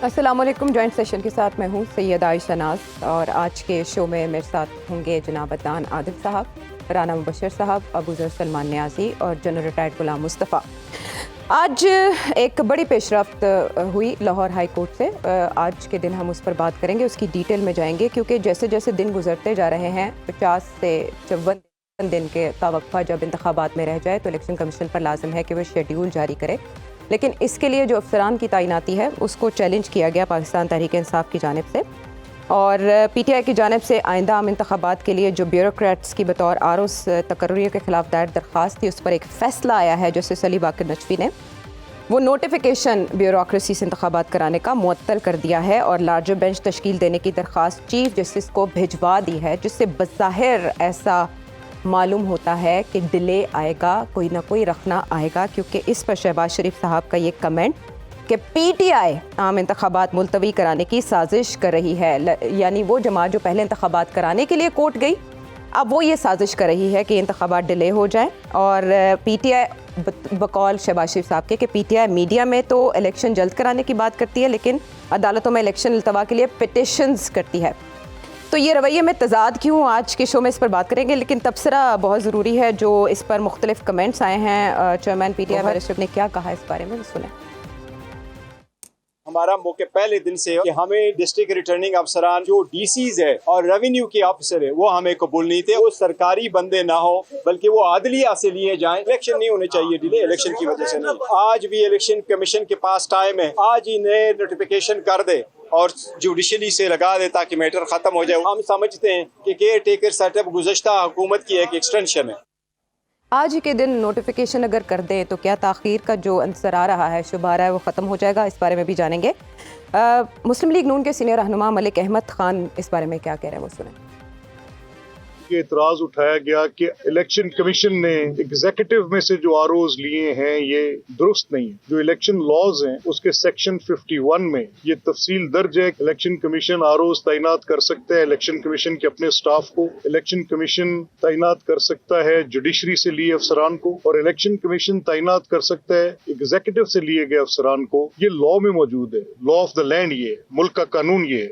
अस्सलाम वालेकुम। Joint session के साथ मैं हूँ सैयद आयशा नाज और आज के शो में मेरे साथ होंगे जनाब अदनान आदिल साहब, राना मुबशर साहब, अबू ज़र सलमान न्याजी और जनरल रिटायर्ड गुलाम मुस्तफ़ा। आज एक बड़ी पेशरफ्त हुई लाहौर हाई कोर्ट से। आज के दिन हम उस पर बात करेंगे, उसकी डिटेल में जाएंगे, क्योंकि जैसे जैसे दिन गुजरते जा रहे हैं 50 से 54 दिन के वक्फा जब इंतखाबात में रह जाए तो इलेक्शन कमीशन पर लाजिम है कि वह शेड्यूल जारी करे। लेकिन इसके लिए जो अफसरान की तैनाती है उसको चैलेंज किया गया पाकिस्तान तहरीक इंसाफ की जानिब से, और PTI की जानिब से आइंदा आम इंतखाबात के लिए जो ब्यूरोक्रेट्स की बतौर आरोस तकर्रियों के खिलाफ दायर दरख्वास्त थी उस पर एक फ़ैसला आया है जस्टिस अली बाकर नजफी ने। वो नोटिफिकेशन ब्यूरोक्रेसी से इंतखाबात कराने का मुअत्तल कर दिया है और लार्जर बेंच तश्कील देने की दरख्वास्त चीफ जस्टिस को भिजवा दी है, जिससे बज़ाहिर ऐसा मालूम होता है कि डिले आएगा, कोई ना कोई रखना आएगा, क्योंकि इस पर शहबाज शरीफ साहब का ये कमेंट कि PTI आम इंतखाबात मुलतवी कराने की साजिश कर रही है, यानी वो जमात जो पहले इंतखाबात कराने के लिए कोर्ट गई अब वो ये साजिश कर रही है कि इंतखाबात डिले हो जाएं। और PTI बकौल शहबाज शरीफ साहब के कि PTI मीडिया में तो इलेक्शन जल्द कराने की बात करती है लेकिन अदालतों में इलेक्शन इल्तवा के लिए पिटिशंस करती है। तो ये रवैये में तजाद क्यों, आज के शो में इस पर बात करेंगे। लेकिन तबसरा बहुत ज़रूरी है जो इस पर मुख्तलिफ कमेंट्स आए हैं। चेयरमैन PTI बैरिस्टर ने क्या कहा इस बारे में सुने। हमारा मौके पहले दिन से कि हमें डिस्ट्रिक्ट रिटर्निंग अफसरान जो DCs है और रेवेन्यू के ऑफिसर है वो हमें कबूल नहीं थे। वो सरकारी बंदे ना हो बल्कि वो आदलिया से लिए जाएं। इलेक्शन नहीं होने चाहिए डिले, इलेक्शन की वजह से नहीं। आज भी इलेक्शन कमीशन के पास टाइम है, आज ही नए नोटिफिकेशन कर दे और जुडिशली से लगा दे ताकि मैटर खत्म हो जाए। हम समझते हैं कि केयर टेकर सेटअप गुज़श्ता हुकूमत की एक एक्सटेंशन है। आज ही के दिन नोटिफिकेशन अगर कर दें तो क्या ताख़ीर का जो अंसर आ रहा है, शुभ आ रहा है, वो ख़त्म हो जाएगा? इस बारे में भी जानेंगे। मुस्लिम लीग नून के सीनियर रहनुमा मलिक अहमद खान इस बारे में क्या कह रहे हैं वो सुने। के इतराज उठाया गया कि इलेक्शन कमीशन ने एग्जीक्यूटिव में से जो आरोज लिए हैं ये दुरुस्त नहीं है। जो इलेक्शन लॉज हैं उसके सेक्शन 51 में ये तफसील दर्ज है। इलेक्शन कमीशन आरोज तैनात कर सकता है इलेक्शन कमीशन के अपने स्टाफ को, इलेक्शन कमीशन तैनात कर सकता है जुडिशरी से लिए अफसरान को, और इलेक्शन कमीशन तैनात कर सकता है एग्जीक्यूटिव से लिए गए अफसरान को। ये लॉ में मौजूद है, लॉ ऑफ द लैंड ये है, मुल्क का कानून ये है।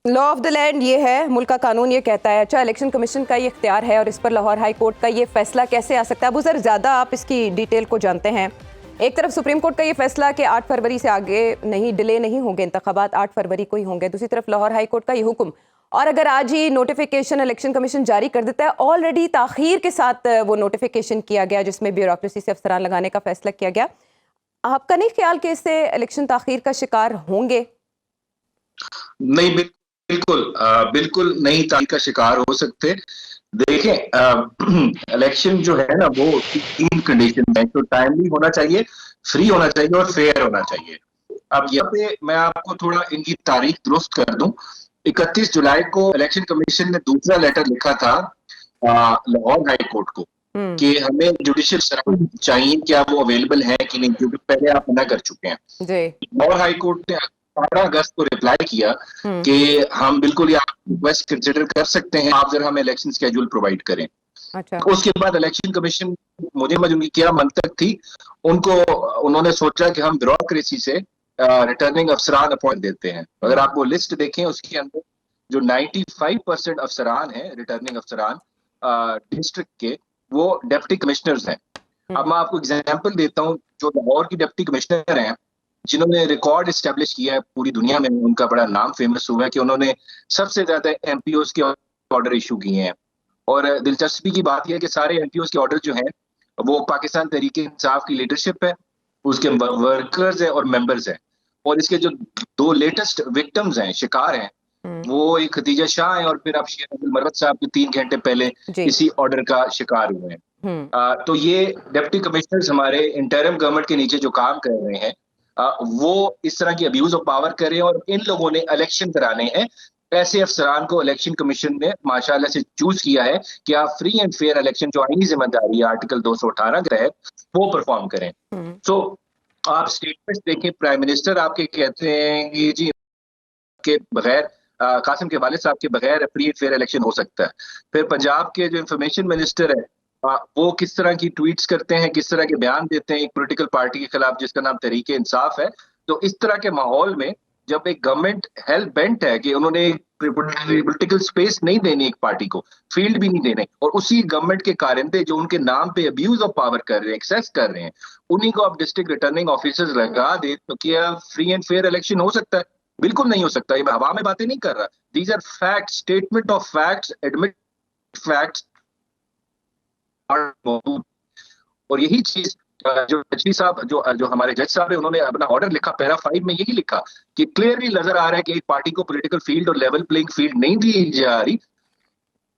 लॉ ऑफ द लैंड ये है, मुल्क का कानून ये कहता है। अच्छा, इलेक्शन कमीशन का ये इख्तियार है और इस पर लाहौर हाई कोर्ट का ये फैसला कैसे आ सकता है? अबू ज़र, ज़्यादा आप इसकी डिटेल को जानते हैं। एक तरफ सुप्रीम कोर्ट का ये फैसला कि 8 फरवरी से आगे नहीं, डिले नहीं होंगे, इंतखाबात 8 फरवरी को ही होंगे। दूसरी तरफ लाहौर हाई कोर्ट का ये हुक्म, और अगर आज ही नोटिफिकेशन इलेक्शन कमीशन जारी कर देता है, ऑलरेडी ताखीर के साथ वो नोटिफिकेशन किया गया जिसमें ब्यूरोक्रेसी से अफसरान लगाने का फैसला किया गया, आपका नहीं ख्याल कि इससे इलेक्शन ताखीर का शिकार होंगे? नहीं, बिल्कुल नहीं तारीख का शिकार हो सकते। देखें, इलेक्शन जो है ना वो 3 कंडीशन है। तो टाइमली होना चाहिए, फ्री होना चाहिए और फेयर होना चाहिए। अब यहाँ पे मैं आपको थोड़ा इनकी तारीख दुरुस्त कर दूं। 31 जुलाई को इलेक्शन कमीशन ने दूसरा लेटर लिखा था लाहौर हाई कोर्ट को कि हमें जुडिशियल सर्विस चाहिए, क्या वो अवेलेबल है कि नहीं, क्योंकि पहले आप मना कर चुके हैं। लाहौर हाई कोर्ट ने 18 अगस्त को रिप्लाई किया कि हम बिल्कुल रिक्वेस्ट कंसिडर कर सकते हैं, आप जरा हमें इलेक्शन स्केड्यूल प्रोवाइड करें। अच्छा। उसके बाद इलेक्शन कमीशन, मुझे उनकी क्या मंतक थी, उन्होंने सोचा कि हम ब्यूरोक्रेसी से रिटर्निंग अफसरान अपॉइंट देते हैं। अगर आप वो लिस्ट देखें उसके अंदर जो 95% अफसरान हैं, रिटर्निंग अफसरान डिस्ट्रिक्ट के, वो डिप्टी कमिश्नर्स हैं। अब मैं आपको एग्जाम्पल देता हूँ। जो लाहौर की डिप्टी कमिश्नर हैं जिन्होंने रिकॉर्ड एस्टेब्लिश किया है पूरी दुनिया में, उनका बड़ा नाम फेमस हुआ है कि उन्होंने सबसे ज्यादा MPOs के ऑर्डर इशू किए हैं। और दिलचस्पी की बात यह है कि सारे MPOs के ऑर्डर जो हैं वो पाकिस्तान तहरीक इंसाफ की लीडरशिप है, उसके वर्कर्स हैं और मेंबर्स हैं। और इसके जो 2 लेटेस्ट विक्टिम्स हैं, शिकार हैं, वो एक खदीजा शाह है और फिर आप शेर अब्दुल मरवत साहब जो 3 घंटे पहले इसी ऑर्डर का शिकार हुए हैं। तो ये डिप्टी कमिश्नर्स हमारे इंटरिम गवर्नमेंट के नीचे जो काम कर रहे हैं वो इस तरह की अब्यूज ऑफ पावर करें, और इन लोगों ने इलेक्शन कराने हैं। ऐसे अफसरान को इलेक्शन कमीशन ने माशाल्लाह से चूज किया है कि आप फ्री एंड फेयर इलेक्शन, जो आईनी जिम्मेदारी है आर्टिकल 218 के तहत, वो परफॉर्म करें। तो आप स्टेटमेंट देखें, प्राइम मिनिस्टर आपके कहते हैं कि जी के बगैर, कासिम के वालिद साहब के बगैर फ्री एंड फेयर इलेक्शन हो सकता है। फिर पंजाब के जो इंफॉर्मेशन मिनिस्टर है वो किस तरह की ट्वीट्स करते हैं, किस तरह के बयान देते हैं एक पॉलिटिकल पार्टी के खिलाफ जिसका नाम तहरीक इंसाफ है। तो इस तरह के माहौल में जब एक गवर्नमेंट हेल्प बेंट है कि उन्होंने पॉलिटिकल स्पेस नहीं देनी एक पार्टी को, फील्ड भी नहीं देने, और उसी गवर्नमेंट के कारिंदे जो उनके नाम पे अब्यूज ऑफ पावर कर रहे हैं, एक्सेस कर रहे हैं, उन्हीं को आप डिस्ट्रिक्ट रिटर्निंग ऑफिसर्स लगा दे, तो क्या फ्री एंड फेयर इलेक्शन हो सकता है? बिल्कुल नहीं हो सकता। ये मैं हवा में बातें नहीं कर रहा, these are facts, statement of facts, admit facts. और यही चीज जो जजी साहब जो हमारे जज साहब है, उन्होंने अपना ऑर्डर लिखा, पैरा 5 में यही लिखा कि क्लियरली नजर आ रहा है कि एक पार्टी को पॉलिटिकल फील्ड और लेवल प्लेइंग फील्ड नहीं दी जा रही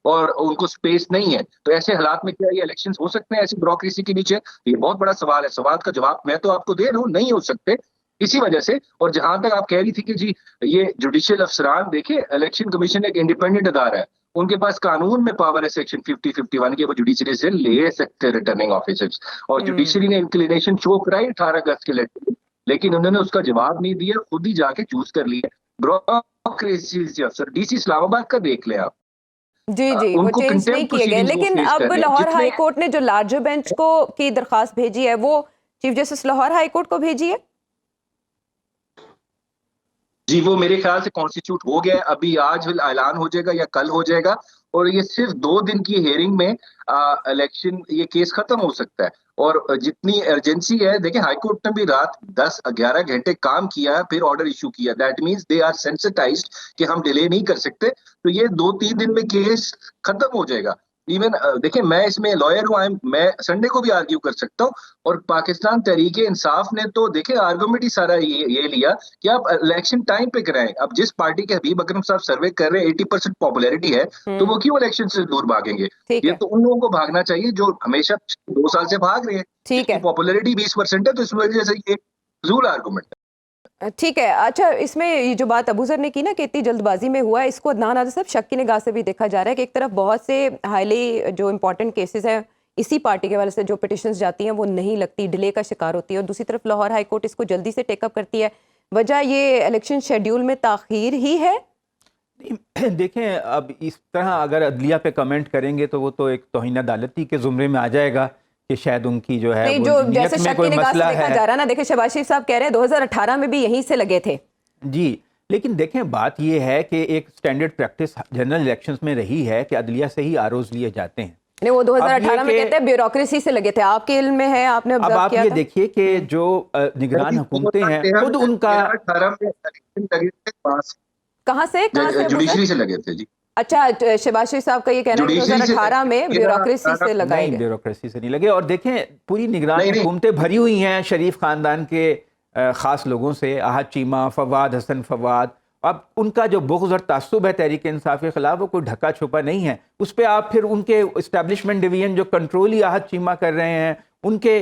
और उनको स्पेस नहीं है। तो ऐसे हालात में क्या ये इलेक्शंस हो सकते हैं ऐसी ब्यूरोक्रेसी के नीचे? ये बहुत बड़ा सवाल है। सवाल का जवाब मैं तो आपको दे रहा हूँ, नहीं हो सकते इसी वजह से। और जहां तक आप कह रही थी कि जी ये जुडिशियल अफसरान, देखिए इलेक्शन कमीशन एक इंडिपेंडेंट अदारा है, उनके पास कानून में पावर है सेक्शन 50-51 के, वो जुडिशरी से ले सकते हैं रिटर्निंग ऑफिसर्स। और जुडिशरी ने इंक्लिनेशन शो कराई 18 अगस्त के लेटर, लेकिन उन्होंने उसका जवाब नहीं दिया, खुद ही जाके चूज कर लिया। ब्यूरोक्रेसी से अफसर, डीसी इस्लामाबाद का देख लें आप, जी जी, वो उनको चेंज नहीं contempt किए गए। proceedings वो लेकिन face कर अब रहे हैं। लाहौर जितने- हाई कोर्ट ने जो लार्जर बेंच को की दरखास्त भेजी है, वो chief justice Lahore high court को भेजी है। जी वो मेरे ख्याल से कॉन्स्टिट्यूट हो गया है, अभी आज ऐलान हो जाएगा या कल हो जाएगा, और ये सिर्फ 2 दिन की हेयरिंग में इलेक्शन, ये केस खत्म हो सकता है। और जितनी अर्जेंसी है, देखिए हाईकोर्ट ने भी रात 10-11 घंटे काम किया, फिर ऑर्डर इशू किया। That means they are sensitised कि हम डिले नहीं कर सकते, तो ये 2-3 दिन में केस खत्म हो जाएगा। इवन देखिए मैं इसमें लॉयर हूँ, मैं संडे को भी आर्ग्यू कर सकता हूँ। और पाकिस्तान तहरीके इंसाफ ने तो देखिए आर्गुमेंट ही सारा ये लिया कि आप इलेक्शन टाइम पे कराएं। अब जिस पार्टी के हबीब अकरम साहब सर्वे कर रहे हैं 80% पॉपुलैरिटी है, तो वो क्यों इलेक्शन से दूर भागेंगे? ठीक ये है, तो उन लोगों को भागना चाहिए जो हमेशा 2 साल से भाग रहे हैं, ठीक है, पॉपुलैरिटी 20% है, तो इस वजह से ये फजूल आर्गुमेंट है। ठीक है। अच्छा, इसमें ये जो बात अबूजर ने की ना कि इतनी जल्दबाजी में हुआ, इसको अदनान आज़ाद साहब शक की निगाह से भी देखा जा रहा है कि एक तरफ बहुत से हाईली जो इंपॉर्टेंट केसेस हैं इसी पार्टी के वाले से जो पिटिशंस जाती हैं वो नहीं लगती, डिले का शिकार होती है, और दूसरी तरफ लाहौर हाई कोर्ट इसको जल्दी से टेकअप करती है। वजह ये इलेक्शन शेड्यूल में ताखीर ही है। देखें, अब इस तरह अगर अदलिया पे कमेंट करेंगे तो वो तो एक तौहीन अदालती के जुमरे में आ जाएगा कि शायद उनकी जो है नहीं, वो जो नीयत जैसे में शक की कोई निगाह से मसला देखा है। जा रहा है ना, देखिए शहबाज शरीफ साहब कह रहे हैं 2018 में भी यहीं से लगे थे। जी, लेकिन देखें बात ये है कि एक स्टैंडर्ड प्रैक्टिस जनरल इलेक्शंस में रही है कि अदलिया से ही आरोज लिए जाते हैं। नहीं, वो 2018 में कि- कहते हैं ब्यूरोक्रेसी से लगे थे। आपके इल्म में है, आपने अब ऑब्जर्व आप किया ये था? देखिए कि जो निगरान हुकूमतें हैं खुद उनका कहाँ से अबूजर? जुडिशरी से लगे थे जी। अच्छा, शहबाज शरीफ साहब का ये कहना है कि जुडिशरी से 2018 में ब्यूरोक्रेसी से लगाए नहीं, गए। ब्यूरोक्रेसी से नहीं लगे। और देखें पूरी निगरान नहीं, नहीं। हुकूमतें भरी हुई हैं शरीफ खानदान के ख़ास लोगों से, अहद चीमा, फवाद हसन फवाद। अब उनका जो बुग़्ज़ और तासुब है तहरीक इंसाफ के ख़िलाफ़, वो कोई ढका छुपा नहीं है। उस पर आप फिर उनके इस्टेब्लिशमेंट डिवीज़न जो कंट्रोल ही अहद चीमा कर रहे हैं, उनके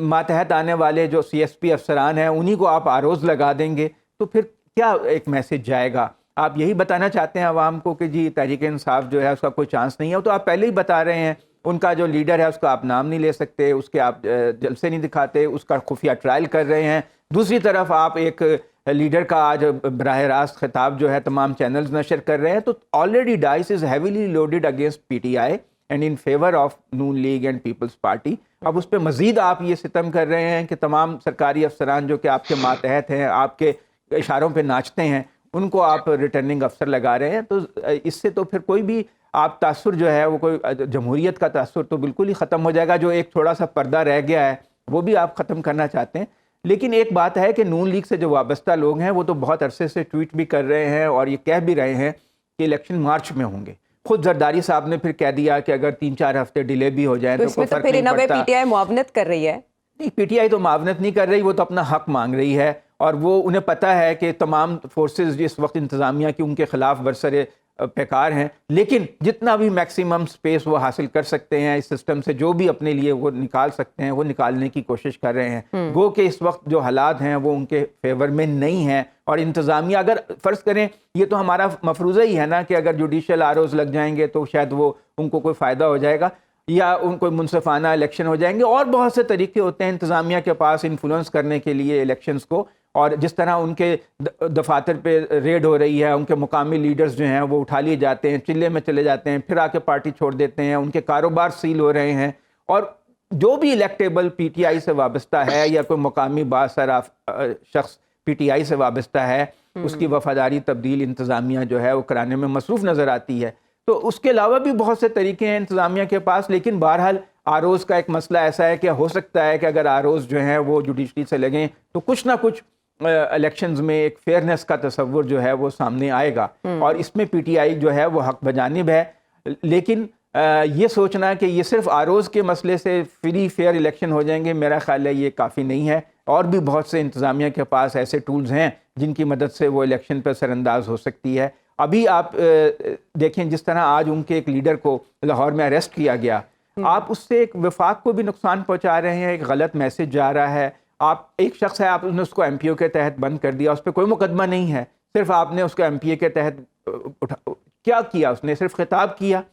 मातहत आने वाले जो CSP अफसरान हैं, उन्हीं को आप आरोज़ लगा देंगे, तो फिर क्या एक मैसेज जाएगा? आप यही बताना चाहते हैं आवाम को कि जी तहरीक इंसाफ जो है उसका कोई चांस नहीं है? तो आप पहले ही बता रहे हैं, उनका जो लीडर है उसका आप नाम नहीं ले सकते, उसके आप जलसे नहीं दिखाते, उसका खुफिया ट्रायल कर रहे हैं। दूसरी तरफ आप एक लीडर का आज बराह रास्त खिताब जो है तमाम चैनल्स नशर कर रहे हैं, तो already dice is heavily loaded against PTI and in favour of Noon league and people's party. अब उस पर मज़ीद आप ये सितम कर रहे हैं कि तमाम सरकारी अफसरान जो कि आपके मातहत हैं, आपके इशारों पे नाचते हैं, उनको आप रिटर्निंग अफसर लगा रहे हैं। तो इससे तो फिर कोई भी आप तासुर जो है वो कोई जमहूरियत का तासुर तो बिल्कुल ही ख़त्म हो जाएगा। जो एक थोड़ा सा पर्दा रह गया है वो भी आप ख़त्म करना चाहते हैं। लेकिन एक बात है कि नून लीग से जो वाबस्ता लोग हैं वो तो बहुत अरसे से ट्वीट भी कर रहे हैं और ये कह भी रहे हैं कि इलेक्शन मार्च में होंगे। खुद जरदारी साहब ने फिर कह दिया कि अगर 3-4 हफ्ते डिले भी हो जाए तो तो इसमें कोई तो फर्क फिर नहीं इन अ वे पड़ता। PTI मुआवनत कर रही है। नहीं, PTI तो मावनत नहीं कर रही, वो तो अपना हक मांग रही है। और वो उन्हें पता है कि तमाम फोर्सेस जिस वक्त इंतज़ामिया की उनके ख़िलाफ़ बरसरे बेकार हैं, लेकिन जितना भी मैक्सिमम स्पेस वो हासिल कर सकते हैं इस सिस्टम से, जो भी अपने लिए वो निकाल सकते हैं वो निकालने की कोशिश कर रहे हैं। गो कि इस वक्त जो हालात हैं वो उनके फेवर में नहीं हैं। और इंतज़ामिया अगर फ़र्ज़ करें, ये तो हमारा मफरूज़ा ही है ना कि अगर जुडिशल आरोज़ लग जाएंगे तो शायद वो उनको कोई फ़ायदा हो जाएगा या उनको मुनसिफाना इलेक्शन हो जाएंगे। और बहुत से तरीके होते हैं इंतज़ामिया के पास इन्फ्लुएंस करने के लिए इलेक्शंस को। और जिस तरह उनके दफातर पे रेड हो रही है, उनके मुकामी लीडर्स जो हैं वो उठा लिए जाते हैं, चिल्ले में चले जाते हैं, फिर आके पार्टी छोड़ देते हैं, उनके कारोबार सील हो रहे हैं। और जो भी इलेक्टेबल PTI से वाबस्ता है या कोई मुकामी बासराफ शख्स PTI से वाबस्ता है, उसकी वफादारी तब्दील इंतज़ामिया जो है वो कराने में मसरूफ़ नज़र आती है। तो उसके अलावा भी बहुत से तरीके हैं इंतज़ामिया के पास, लेकिन बहरहाल आरोज़ का एक मसला ऐसा है कि हो सकता है कि अगर आरोज़ जो हैं वो जुडिशरी से लगें तो कुछ ना कुछ इलेक्शंस में एक फेयरनेस का तस्वुर जो है वो सामने आएगा, और इसमें पीटीआई जो है वो हक बजानिब है। लेकिन ये सोचना कि ये सिर्फ आरोज़ के मसले से फ्री फेयर इलेक्शन हो जाएंगे, मेरा ख्याल है ये काफ़ी नहीं है। और भी बहुत से इंतज़ामिया के पास ऐसे टूल्स हैं जिनकी मदद से वो इलेक्शन पर सरअंदाज हो सकती है। अभी आप देखें जिस तरह आज उनके एक लीडर को लाहौर में अरेस्ट किया गया, आप उससे एक वफाक को भी नुकसान पहुंचा रहे हैं, एक गलत मैसेज जा रहा है। आप एक शख्स है, आपने उसको एमपीओ के तहत बंद कर दिया, उस पर कोई मुकदमा नहीं है, सिर्फ आपने उसको एमपीए के तहत क्या किया, उसने सिर्फ खिताब किया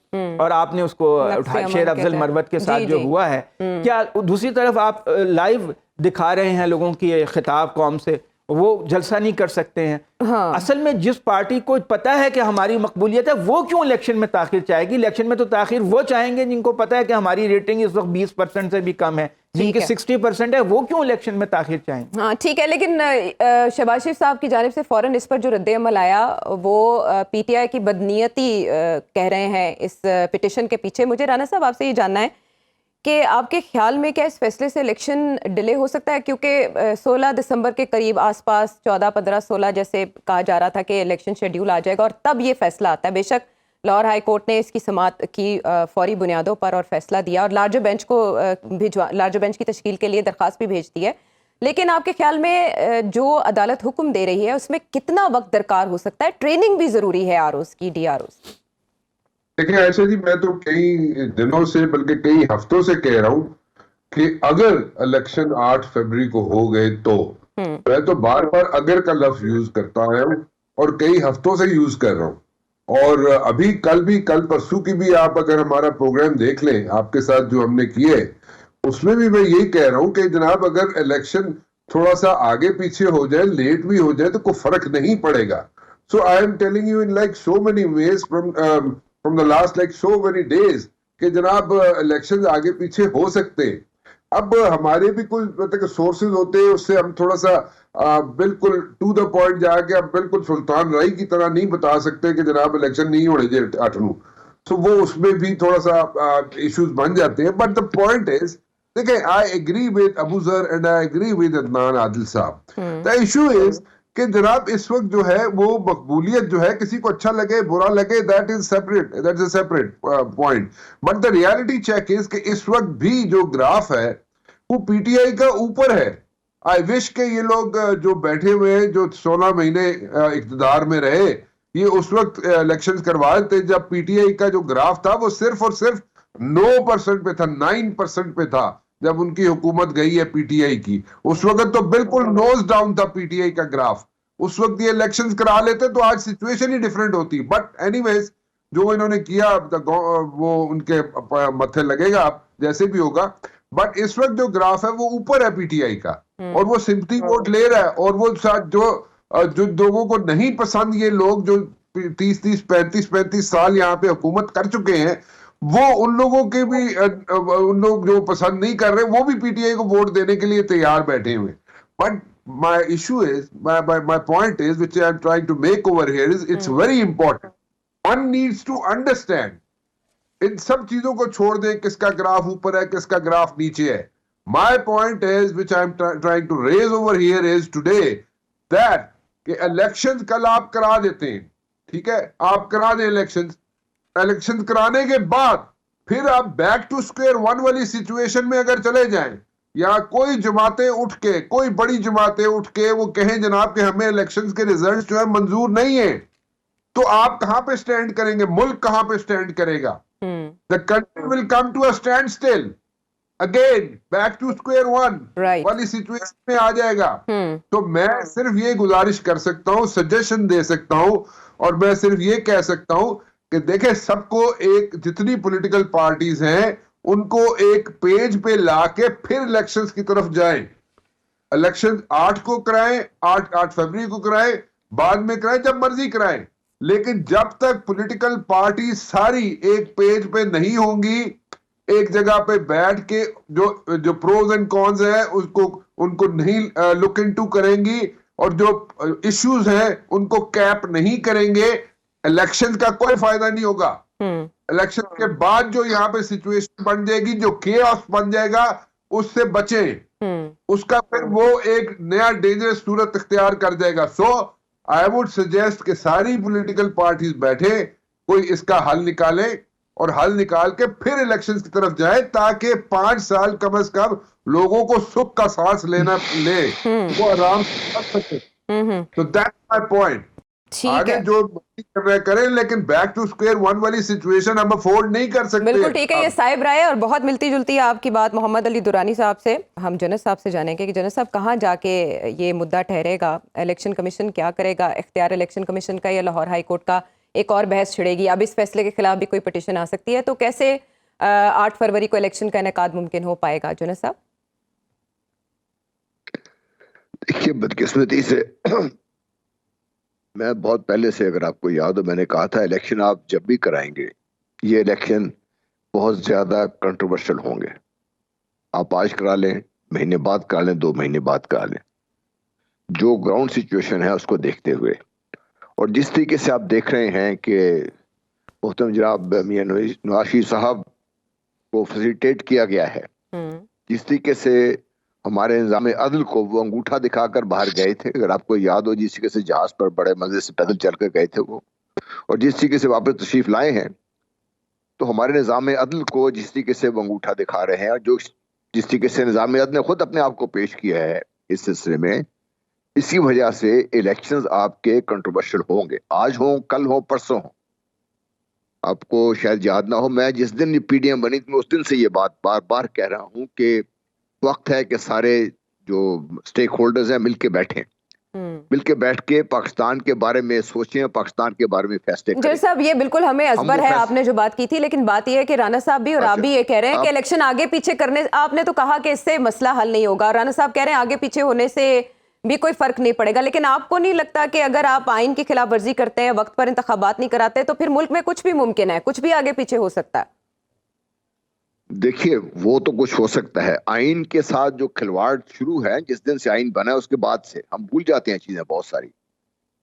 और आपने उसको उठा शेर अफजल मरवत के साथ जो हुआ है। क्या दूसरी तरफ आप लाइव दिखा रहे हैं लोगों की ये खिताब कौम से, वो जलसा नहीं कर सकते हैं। हाँ। असल में जिस पार्टी को पता है कि हमारी मकबूलियत है वो क्यों इलेक्शन में ताखिर चाहेगी? इलेक्शन में तो ताखिर वो चाहेंगे जिनको पता है कि हमारी रेटिंग इस वक्त 20% से भी कम है, जिनकी 60% है, वो क्यों इलेक्शन में ताखिर चाहेंगे? हाँ ठीक है, लेकिन शहबाज शरीफ साहब की जानिब से फौरन इस पर जो रद्द-ए-अमल आया वो पीटीआई की बदनीयती कह रहे हैं इस पिटिशन के पीछे। मुझे राना साहब आपसे ये जानना है कि आपके ख्याल में क्या इस फैसले से इलेक्शन डिले हो सकता है? क्योंकि 16 दिसंबर के करीब आसपास 14, 15, 16 जैसे कहा जा रहा था कि इलेक्शन शेड्यूल आ जाएगा और तब ये फैसला आता है। बेशक लाहौर हाई कोर्ट ने इसकी समाअत की फौरी बुनियादों पर और फैसला दिया और लार्जर बेंच की तश्कील के लिए दरख्वास्त भी भेज दी है, लेकिन आपके ख्याल में जो अदालत हुक्म दे रही है उसमें कितना वक्त दरकार हो सकता है? ट्रेनिंग भी ज़रूरी है आरओज़ की, डीआरओज़। देखिए ऐसे जी, मैं तो कई दिनों से बल्कि कई हफ्तों से कह रहा हूं कि अगर इलेक्शन 8 फरवरी को हो गए तो मैं तो बार बार अगर का लफ्ज यूज करता हूं और कई हफ्तों से यूज कर रहा हूं। और अभी कल परसों की भी आप अगर हमारा प्रोग्राम देख लें आपके साथ जो हमने किए, उसमें भी मैं यही कह रहा हूं कि जनाब अगर इलेक्शन थोड़ा सा आगे पीछे हो जाए, लेट भी हो जाए, तो कोई फर्क नहीं पड़ेगा। So I am telling you in like so many ways from the last like so many days कि जनाब इलेक्शन आगे पीछे हो सकते हैं। अब हमारे भी कुछ मतलब सोर्सेज होते हैं, उससे हम थोड़ा सा बिल्कुल टू द पॉइंट जाके हम बिल्कुल सुल्तान राय की तरह नहीं बता सकते कि जनाब इलेक्शन नहीं होने चाहिए 8 नू। तो वो उसमें भी थोड़ा सा इश्यूज बन जाते हैं। बट द पॉइंट इज, देखिए आई agree with Abu Zar and I agree with Adnan Adil साहब। द इशू इज कि जनाब इस वक्त जो है वो मकबूलियत जो है, किसी को अच्छा लगे बुरा लगे, that is separate, that's a separate point. But the reality check is कि इस वक्त भी जो ग्राफ है वो पीटीआई का ऊपर है। आई विश के ये लोग जो बैठे हुए हैं, जो 16 महीने इक्तदार में रहे, ये उस वक्त इलेक्शन करवाए थे जब पीटीआई का जो ग्राफ था वो सिर्फ और सिर्फ 9% पे था, 9% पे था जब उनकी हुकूमत गई है पीटीआई की। उस वक्त तो बिल्कुल नोज डाउन था पीटीआई का ग्राफ। उस वक्त ये इलेक्शंस करा लेते तो आज सिचुएशन ही डिफरेंट होती। बट एनीवेज जो इन्होंने किया वो उनके मत्थे लगेगा, जैसे भी होगा। बट इस वक्त जो ग्राफ है वो ऊपर है पीटीआई का और वो सिंपथी वोट ले रहा है। और वो जो लोगों को नहीं पसंद, ये लोग जो 35 साल यहाँ पे हुकूमत कर चुके हैं, वो उन लोगों के भी उन लोग जो पसंद नहीं कर रहे वो भी पीटीआई को वोट देने के लिए तैयार बैठे हुए। But my issue is, my point is which I am trying to make over here is, it's very important, one needs to understand. इन सब चीजों को छोड़ दे किसका ग्राफ ऊपर है किसका ग्राफ नीचे है। My point is which I am trying to raise over here is today that कि इलेक्शंस कल आप करा देते हैं, ठीक है, आप करा दें इलेक्शन कराने के बाद फिर आप बैक टू स्क्वायर वन वाली सिचुएशन में अगर चले जाएं, या कोई जमातें उठ के, कोई बड़ी जमातें उठ के वो कहें जनाब कि हमें इलेक्शंस के रिजल्ट जो है मंजूर नहीं है, तो आप कहां पे स्टैंड करेंगे? मुल्क कहां पे स्टैंड करेगा? The country will come to a standstill again, back to square one वाली सिचुएशन में आ जाएगा। तो मैं सिर्फ ये गुजारिश कर सकता हूं, सजेशन दे सकता हूं, और मैं सिर्फ ये कह सकता हूं कि देखें सबको, एक जितनी पॉलिटिकल पार्टीज हैं उनको एक पेज पे लाके फिर इलेक्शंस की तरफ जाएं। इलेक्शन 8 को कराएं, 8 फरवरी को कराएं, बाद में कराएं, जब मर्जी कराएं, लेकिन जब तक पॉलिटिकल पार्टी सारी एक पेज पे नहीं होंगी, एक जगह पे बैठ के जो प्रोज एंड कॉन्स है उनको नहीं लुक इनटू करेंगी, और जो इश्यूज हैं उनको कैप नहीं करेंगे, इलेक्शन का कोई फायदा नहीं होगा। इलेक्शन के बाद जो यहाँ पे सिचुएशन बन जाएगी, जो केओस बन जाएगा, उससे बचें। उसका फिर वो एक नया डेंजरस सूरत इख्तियार कर जाएगा। सो आई वुड सजेस्ट कि सारी पॉलिटिकल पार्टीज बैठे, कोई इसका हल निकाले और हल निकाल के फिर इलेक्शंस की तरफ जाए, ताकि 5 साल कम से कम लोगों को सुख का सांस लेना ले, वो आराम से कर सके। तो दैट्स माय पॉइंट। ठीक आगे है, जो कर रहे करें, लेकिन बैक टू स्क्वायर वन वाली सिचुएशन हम अफोर्ड नहीं कर सकते। बिल्कुल ठीक है। ये साहिब राय और बहुत मिलती जुलती है आपकी बात मोहम्मद अली दुरानी साहब से। हम जनस साहब से जानेंगे कि जनस साहब कहाँ जाके ये मुद्दा ठहरेगा, इलेक्शन कमीशन क्या करेगा, इख्तियार इलेक्शन कमीशन का या लाहौर हाई कोर्ट का एक और बहस छिड़ेगी। अब इस फैसले के खिलाफ भी कोई पिटीशन आ सकती है, तो कैसे 8 फरवरी को इलेक्शन का इनेकाद मुमकिन हो पाएगा जनस साहब? देखिए, बदकिस्मती से मैं बहुत पहले से, अगर आपको याद हो, मैंने कहा था इलेक्शन आप जब भी कराएंगे, ये इलेक्शन बहुत ज्यादा कंट्रोवर्शियल होंगे। आप आज करा लें, महीने बाद करा लें, 2 महीने बाद करा लें, जो ग्राउंड सिचुएशन है उसको देखते हुए। और जिस तरीके से आप देख रहे हैं कि मोहतरम जनाब मियां नवाज शरीफ साहब को फैसिलिटेट किया गया है, जिस तरीके से हमारे निज़ाम अदल को वो अंगूठा दिखाकर बाहर गए थे, अगर आपको याद हो, जिस तरीके से जहाज पर बड़े मजे से पैदल चल कर गए थे वो, और जिस तरीके से वापस तशरीफ लाए हैं, तो हमारे निज़ाम अदल को जिस तरीके से वो अंगूठा दिखा रहे हैं, और जो जिस तरीके से निज़ाम अदल ने खुद अपने आप को पेश किया है इस सिलसिले में, इसी वजह से इलेक्शंस आपके कंट्रोवर्शियल होंगे। आज हो, कल हो, परसों हो। आपको शायद याद ना हो, मैं जिस दिन ये पीडीएम बनी थी, मैं उस दिन से ये बात बार बार कह रहा हूं कि वक्त है कि सारे जो स्टेक होल्डर्स हैं मिलके बैठें, मिलके बैठ के पाकिस्तान के बारे में सोचें, पाकिस्तान के बारे में फैसले करें। जज साहब, ये बिल्कुल हमें असबर है आपने जो बात की थी, लेकिन बात ये है कि राना साहब भी और आप भी ये कह रहे हैं कि इलेक्शन आगे पीछे करने, आपने तो कहा कि इससे मसला हल नहीं होगा, राना साहब कह रहे हैं आगे पीछे होने से भी कोई फर्क नहीं पड़ेगा। लेकिन आपको नहीं लगता कि अगर आप आइन की खिलाफ वर्जी करते हैं, वक्त पर इंतखाबात नहीं कराते, तो फिर मुल्क में कुछ भी मुमकिन है, कुछ भी आगे पीछे हो सकता है? देखिए, वो तो कुछ हो सकता है। आइन के साथ जो खिलवाड़ शुरू है, जिस दिन से आइन बना है उसके बाद से हम भूल जाते हैं चीजें बहुत सारी।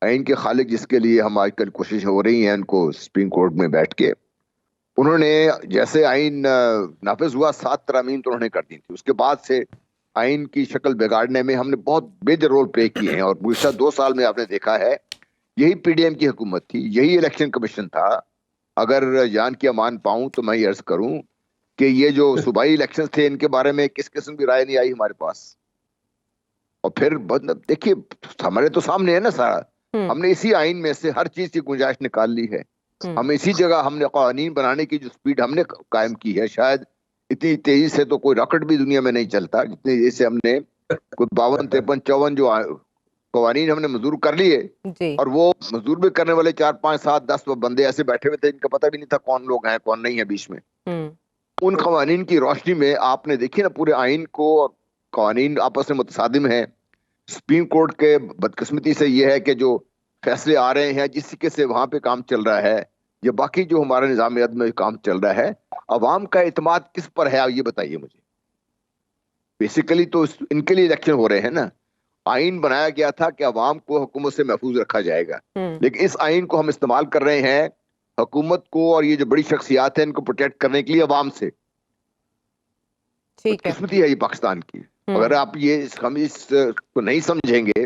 आइन के खालिक जिसके लिए हम आजकल कोशिश हो रही है, उनको सुप्रीम कोर्ट में बैठ के, उन्होंने जैसे आइन नाफिज हुआ 7 तरामीम तो उन्होंने कर दी थी, उसके बाद से आइन की शक्ल बिगाड़ने में हमने बहुत मेजर रोल प्ले किए हैं। और गुज़श्ता 2 साल में आपने देखा है, यही पीडीएम की हुकूमत थी, यही इलेक्शन कमीशन था। अगर जान की अमान पाऊं तो मैं ये अर्ज करूं कि ये जो सूबाई इलेक्शन थे, इनके बारे में किस किस्म की राय नहीं आई हमारे पास। और फिर देखिए, हमारे तो सामने है ना सारा, हमने इसी आइन में से हर चीज की गुंजाइश निकाल ली है। हम इसी जगह हमने कानून बनाने की जो स्पीड हमने कायम की है, शायद इतनी तेजी से तो कोई रॉकेट भी दुनिया में नहीं चलता जितनी तेजी से हमने 52, 53, 54 जो कवानीन हमने मंजूर कर लिए। और वो मंजूर भी करने वाले 4, 5, 7, 10 बंदे ऐसे बैठे हुए थे जिनका पता भी नहीं था कौन लोग हैं कौन नहीं है बीच में। उन कवानीन की रोशनी में आपने देखी ना पूरे आइन को, और कवानीन आपस में मुतसादिम है। सुप्रीम कोर्ट के बदकिस्मती से ये है कि जो फैसले आ रहे हैं, जिस तरीके से वहां पे काम चल रहा है, या बाकी जो हमारे निज़ाम अदल में काम चल रहा है, अवाम का इत्मीनान किस पर है ये बताइए मुझे। बेसिकली तो इनके लिए इलेक्शन हो रहे हैं ना। आइन बनाया गया था कि अवाम को हुकूमत से महफूज रखा जाएगा, लेकिन इस आइन को हम इस्तेमाल कर रहे हैं हुकूमत को और ये जो बड़ी शख्सियात है इनको प्रोटेक्ट करने के लिए अवाम से। किस्मती है ये पाकिस्तान की। अगर आप हम इसको नहीं समझेंगे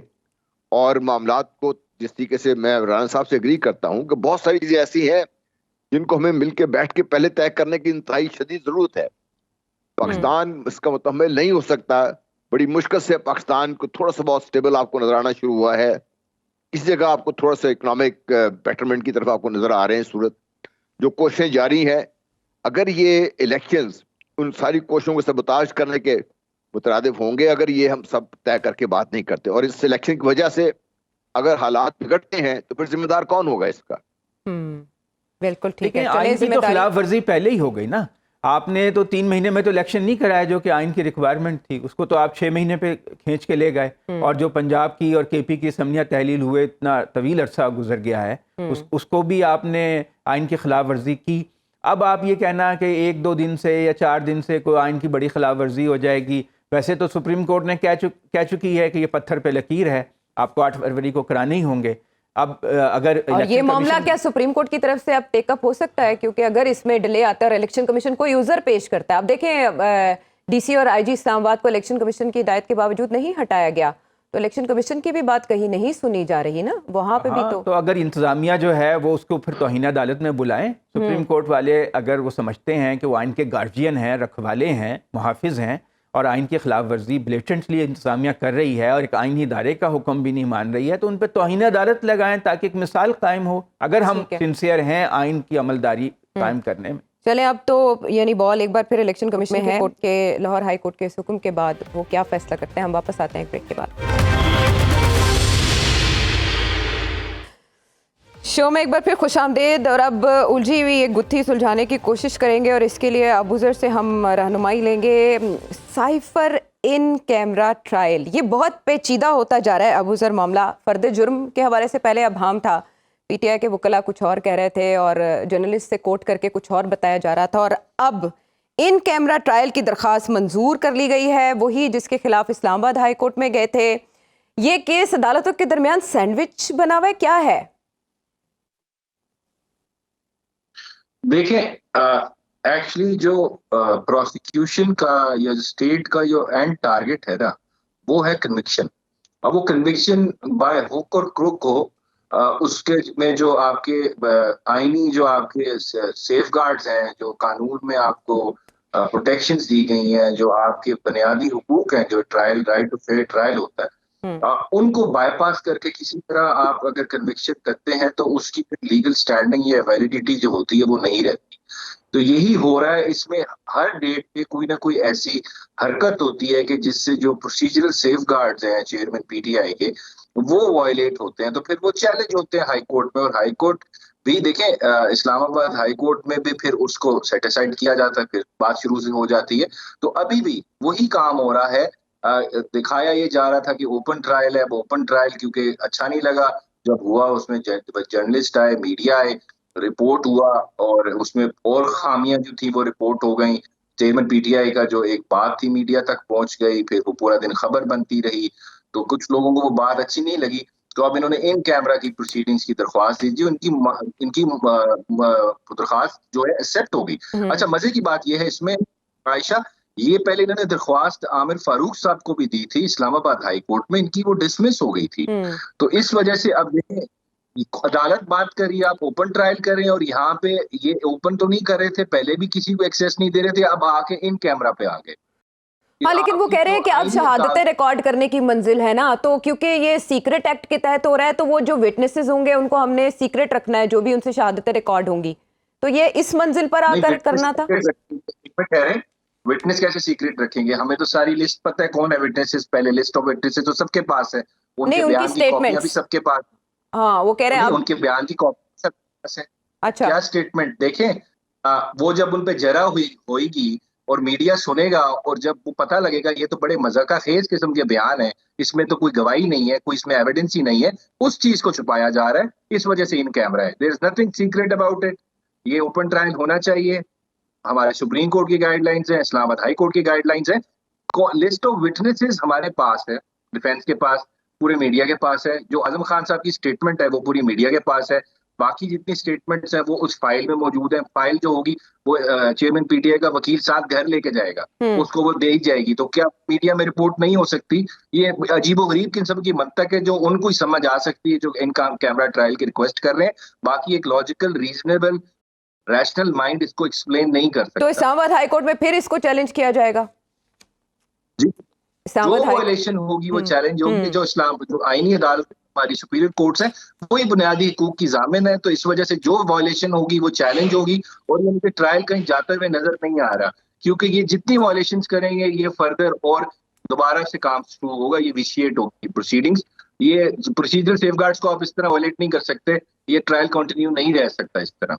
और मामलात को जिस तरीके से, मैं राना साहब से एग्री करता हूं कि बहुत सारी चीजें ऐसी हैं जिनको हमें मिलके बैठ के पहले तय करने की इंतहाई शदीद जरूरत है। पाकिस्तान इसका मुतहम्मिल नहीं हो सकता। बड़ी मुश्किल से पाकिस्तान को थोड़ा सा बहुत स्टेबल आपको नजर आना शुरू हुआ है। इस जगह आपको थोड़ा सा इकोनॉमिक बेटरमेंट की तरफ आपको नजर आ रहे हैं सूरत। जो कोशिशें जारी हैं, अगर ये इलेक्शंस उन सारी कोशिशों को सबताज करने के मुतरादिफ होंगे, अगर ये हम सब तय करके बात नहीं करते, और इस इलेक्शन की वजह से अगर हालात बिगड़ते हैं तो फिर जिम्मेदार कौन होगा इसका? बिल्कुल ठीक है। आइन की तो खिलाफ वर्जी पहले ही हो गई ना। आपने तो 3 महीने में तो इलेक्शन नहीं कराया जो कि आइन की रिक्वायरमेंट थी, उसको तो आप 6 महीने पे खींच के ले गए। और जो पंजाब की और केपी की असम्बलियां तहलील हुए, इतना तवील अरसा गुजर गया है, उसको भी आपने आइन की खिलाफ वर्जी की। अब आप ये कहना कि 1-2 दिन से या 4 दिन से कोई आइन की बड़ी खिलाफ वर्जी हो जाएगी, वैसे तो सुप्रीम कोर्ट ने कह चुकी है कि ये पत्थर पे लकीर है, आपको 8 फरवरी को कराने ही होंगे। अब अगर और ये इलेक्शन मामला कमीशन- क्या सुप्रीम कोर्ट की तरफ से अब टेकअप हो सकता है? क्योंकि अगर इसमें डिले आता है और इलेक्शन कमीशन कोई यूजर पेश करता है, अब देखें डीसी और आईजी इस्लामाबाद को इलेक्शन कमीशन की हिदायत के बावजूद नहीं हटाया गया, तो इलेक्शन कमीशन की भी बात कहीं नहीं सुनी जा रही ना, वहां पे भी हाँ, तो तो अगर इंतजामिया जो है वो उसको फिर तौहीन अदालत में बुलाएं। सुप्रीम कोर्ट वाले अगर वो समझते हैं कि वो आइन के गार्जियन हैं, रखवाले हैं, मुहाफिज हैं और आइन की खिलाफ वर्जी ब्लेटेंटली इंतजामिया कर रही है और एक आइनी इदारे का हुक्म भी नहीं मान रही है, तो उन पर तौहीन अदालत लगाएं ताकि एक मिसाल कायम हो, अगर हम ठीक है। सिंसियर हैं आइन की अमलदारी कायम करने में। चले अब तो यानी बॉल एक बार फिर इलेक्शन कमीशन में है। कोर्ट के लाहौर हाई कोर्ट के इस हुक्म के बाद वो क्या फैसला करते हैं, हम वापस आते हैं एक ब्रेक के बाद। शो में एक बार फिर खुशामदीद, और अब उलझी हुई एक गुत्थी सुलझाने की कोशिश करेंगे और इसके लिए अबूजर से हम रहनुमाई लेंगे। साइफर इन कैमरा ट्रायल, ये बहुत पेचीदा होता जा रहा है अबूजर मामला। फर्द जुर्म के हवाले से पहले अबहम था, पीटीआई के वकला कुछ और कह रहे थे और जर्नलिस्ट से कोट करके कुछ और बताया जा रहा था, और अब इन कैमरा ट्रायल की दरख्वास्त मंजूर कर ली गई है, वही जिसके खिलाफ इस्लामाबाद हाई कोर्ट में गए थे। ये केस अदालतों के दरमियान सैंडविच बना हुआ है, क्या है? देखें, एक्चुअली जो प्रोसिक्यूशन का या स्टेट का जो एंड टारगेट है ना, वो है कन्विक्शन। अब वो कन्विक्शन बाय हुक और क्रुक हो, उसके में जो आपके आईनी जो आपके सेफ गार्ड्स हैं, जो कानून में आपको प्रोटेक्शंस दी गई हैं, जो आपके बुनियादी हुकूक हैं, जो trial right to fair trial होता है, उनको बाईपास करके किसी तरह आप अगर कन्विक्शन करते हैं तो उसकी लीगल स्टैंडिंग या वैलिडिटी जो होती है वो नहीं रहती। तो यही हो रहा है इसमें। हर डेट पे कोई ना कोई ऐसी हरकत होती है कि जिससे जो प्रोसीजरल सेफ गार्ड्स हैं चेयरमैन पीटीआई के, वो वायलेट होते हैं, तो फिर वो चैलेंज होते हैं हाई कोर्ट में। और हाई कोर्ट भी देखें, इस्लामाबाद हाई कोर्ट में भी फिर उसको सेटिसाइड किया जाता है, फिर बात शुरू से हो जाती है। तो अभी भी वही काम हो रहा है। दिखाया ये जा रहा था कि ओपन ट्रायल है। अब ओपन ट्रायल क्योंकि अच्छा नहीं लगा, जब हुआ उसमें जर्नलिस्ट आए, मीडिया आए, रिपोर्ट हुआ और उसमें और खामियां जो थी वो रिपोर्ट हो गई। चेयरमैन पीटीआई का जो एक बात थी मीडिया तक पहुंच गई, फिर वो पूरा दिन खबर बनती रही, तो कुछ लोगों को वो बात अच्छी नहीं लगी। तो अब इन्होंने इन कैमरा की प्रोसीडिंग्स की दरख्वास्त दी, जो इनकी दरख्वास्त जो है एक्सेप्ट होगी। अच्छा, मजे की बात यह है इसमें आयशा, ये पहले इन्होंने दरख्वास्त आमिर फारूक साहब को भी दी थी इस्लामाबाद हाई कोर्ट में, इनकी वो डिसमिस हो गई थी। तो इस वजह से अब अदालत बात कर रही है, आप ओपन ट्रायल कर रहे हैं, और यहाँ पे ये ओपन तो नहीं कर रहे थे, पहले भी किसी को एक्सेस नहीं दे रहे थे, अब आके इन कैमरा पे आ गए। हाँ, लेकिन वो कह रहे हैं कि अब शहादतें रिकॉर्ड करने की मंजिल है ना, तो क्योंकि ये सीक्रेट एक्ट के तहत हो रहा है, तो वो जो विटनेसेस होंगे उनको हमने सीक्रेट रखना है, जो भी उनसे शहादतें रिकॉर्ड होंगी। तो ये इस मंजिल पर आकर करना था। कह रहे हैं विटनेस कैसे सीक्रेट रखेंगे? हमें तो सारी लिस्ट पता है कौन है विटनेसेस, पहले लिस्ट ऑफ विटनेसेस तो सबके पास है, उनके बयान की कॉपियां भी सबके पास। हाँ, वो कह रहे हैं उनके बयान की कॉपी सबके पास है। अच्छा, क्या स्टेटमेंट देखें, वो जब उन पे जरा होगी और मीडिया सुनेगा, और जब वो पता लगेगा ये तो बड़े मजाका खेज किस्म के बयान है, इसमें तो कोई गवाही नहीं है, कोई इसमें एविडेंस ही नहीं है, उस चीज को छुपाया जा रहा है, इस वजह से इन कैमरा है। There is nothing secret about it. ये ओपन ट्रायल होना चाहिए, हमारे सुप्रीम कोर्ट की गाइडलाइंस है, इस्लामाबाद हाई कोर्ट की गाइडलाइंस है। लिस्ट ऑफ विटनेसेस हमारे पास है, डिफेंस के पास, पूरे मीडिया के पास है। जो आजम खान साहब की स्टेटमेंट है वो पूरी मीडिया के पास है। बाकी जितनी स्टेटमेंट्स हैं वो उस फाइल में मौजूद है। फाइल जो होगी वो चेयरमैन पीटीआई का वकील साथ घर लेके जाएगा, उसको वो दे ही जाएगी। तो क्या मीडिया में रिपोर्ट नहीं हो सकती? ये अजीबोगरीब किस्म की मंतक है जो उनको ही समझ आ सकती है जो इनका कैमरा ट्रायल की रिक्वेस्ट कर रहे हैं। बाकी एक लॉजिकल, रीजनेबल, रैशनल माइंड इसको एक्सप्लेन नहीं कर सकता। तो इस्लामाबाद हाई कोर्ट में फिर इसको चैलेंज किया जाएगा जी। जो इस्लामाबाद हाई वायलेशन होगी वो चैलेंज होगी। जो आईनी अदालत हमारी सुपीरियर कोर्ट्स है वही बुनियादी हुकूक की जामिन है, तो इस वजह से जो वायलेशन होगी वो चैलेंज होगी, और ये उनके ट्रायल कहीं जाते हुए नजर नहीं आ रहा, क्योंकि ये जितनी वायलेशन करेंगे ये फर्दर और दोबारा से काम शुरू होगा, ये विशिएट होगी प्रोसीडिंग्स। ये प्रोसीजरल सेफगार्ड्स को आप इस तरह वायलेट नहीं कर सकते, ये ट्रायल कंटिन्यू नहीं रह सकता इस तरह।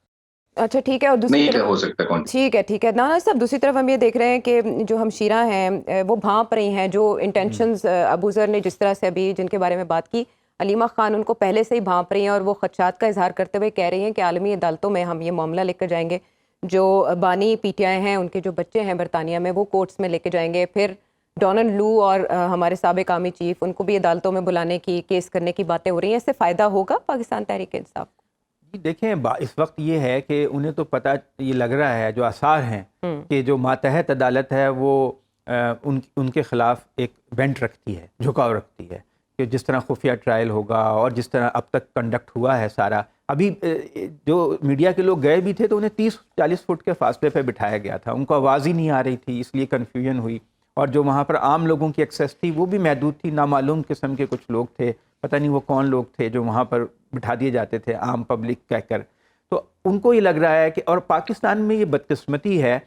अच्छा, ठीक है। और दूसरी नहीं तरफ हो सकता। ठीक है नाना साहब, दूसरी तरफ हम ये देख रहे हैं कि जो हमशीरा हैं वो भांप रही हैं, जो इंटेंशंस अबूजर ने जिस तरह से अभी जिनके बारे में बात की, अलीमा खान उनको पहले से ही भांप रही हैं, और वो खदशात का इजहार करते हुए कह रही हैं कि आलमी अदालतों में हम ये मामला लेकर जाएंगे, जो बानी पीटीआई हैं उनके जो बच्चे हैं बरतानिया में वो कोर्ट्स में लेके जाएंगे, फिर डोनाल्ड लू और हमारे साबिक आर्मी चीफ, उनको भी अदालतों में बुलाने की, केस करने की बातें हो रही हैं। इससे फ़ायदा होगा पाकिस्तान तहरीक इंसाफ को? जी देखें, इस वक्त ये है कि उन्हें तो पता ये लग रहा है, जो आसार हैं कि जो मातहत अदालत है वो उनके ख़िलाफ़ एक बेंट रखती है, झुकाव रखती है कि जिस तरह खुफिया ट्रायल होगा और जिस तरह अब तक कंडक्ट हुआ है सारा। अभी जो मीडिया के लोग गए भी थे तो उन्हें 30-40 फुट के फासले पे बिठाया गया था, उनको आवाज़ ही नहीं आ रही थी, इसलिए कन्फ्यूजन हुई। और जो वहाँ पर आम लोगों की एक्सेस थी वो भी महदूद थी, नामालूम किस्म के कुछ लोग थे, पता नहीं वो कौन लोग थे जो वहाँ पर बिठा दिए जाते थे आम पब्लिक कहकर। तो उनको ये लग रहा है कि, और पाकिस्तान में ये बदकिस्मती है